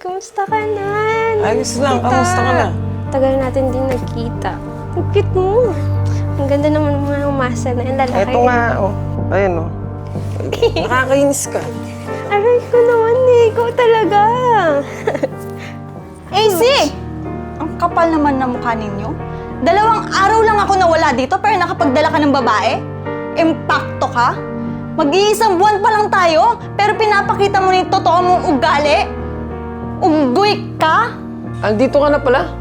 Kumusta ka na? Ayos lang, kamusta ka na? Tagal natin din nagkita. Ang cute mo. Ang ganda naman mo ng masa na yung lalaki. Eto nga, oh. Ayun, oh. Nakakainis ka. Aray ko naman eh. Ikaw talaga. AC! Ang kapal naman ng mukha ninyo. 2 araw lang ako nawala dito pero nakapagdala ka ng babae? Impacto ka? Mag-iisang buwan pa lang tayo pero pinapakita mo na yung totoo mong ugali? Unggoy ka? Andito ka na pala?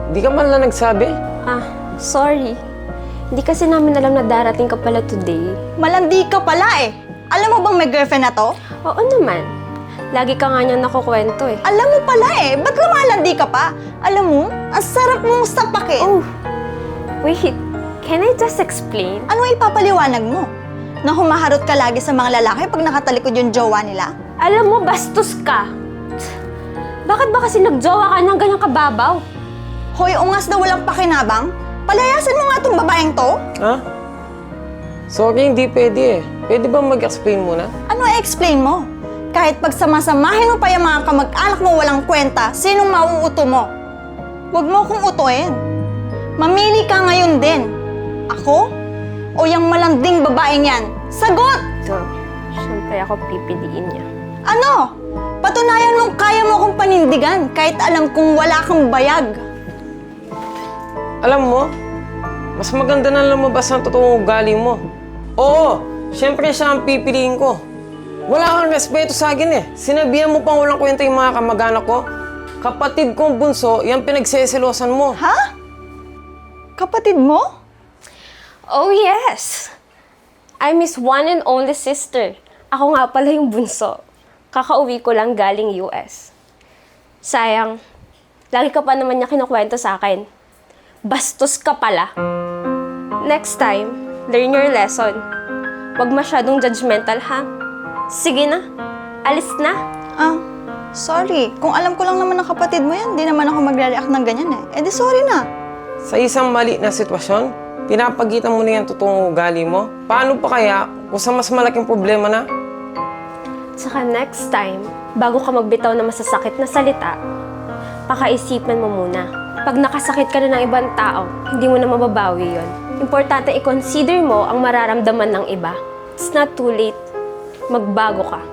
Di ka man lang nagsabi? Sorry. Hindi kasi namin alam na darating ka pala today. Malandi ka pala eh. Alam mo bang may girlfriend na to? Oo naman. Lagi ka nga niyang nakukwento eh. Alam mo pala eh. Ba't lumalandi ka pa? Alam mo, ang sarap mong sapakin. Oh, wait. Can I just explain? Ano ipapaliwanag mo? Na humaharot ka lagi sa mga lalaki pag nakatalikod yung jowa nila? Alam mo, bastos ka. Bakit ba kasi nagjowa ka ng ganyang kababaw? Hoy, ungas na walang pakinabang. Palayasan mo nga tong babaeng to. Ha? Sorry, hindi pwede eh. Pwede ba mag-explain muna? Ano i-explain mo? Kahit pagsamasamahin mo pa yung mga kamag-anak mo walang kwenta, sinong mauuto mo? Huwag mo akong utuin. Mamili ka ngayon din. Ako? O yung malanding babaeng yan? Sagot! So, syempre ako pipiliin niya. Ano? Patunayan mong kaya mo akong panindigan kahit alam kong wala kang bayag. Alam mo, mas maganda na lumabas ang totoong ugali mo. Oo, syempre siya ang pipiliin ko. Wala kang respeto sa akin eh. Sinabihan mo pang walang kwenta yung mga kamag-anak ko. Kapatid kong bunso, yung pinagseselosan mo. Ha? Kapatid mo? Oh yes! I'm his one and only sister. Ako nga pala yung bunso. Kakauwi ko lang galing US. Sayang, lagi ka pa naman niya kinukwento sa akin. Bastos ka pala. Next time, learn your lesson. Huwag masyadong judgmental, ha? Sige na, alis na. Sorry. Kung alam ko lang naman ng kapatid mo yan, di naman ako magre-react ng ganyan eh. Eh di sorry na. Sa isang mali na sitwasyon, pinapagitan mo na yung totoong ugali mo. Paano pa kaya kung sa mas malaking problema na? Saka next time, bago ka magbitaw ng masasakit na salita, pakaisipan mo muna. Pag nakasakit ka na ng ibang tao, hindi mo na mababawi yon. Importante i-consider mo ang mararamdaman ng iba. It's not too late. Magbago ka.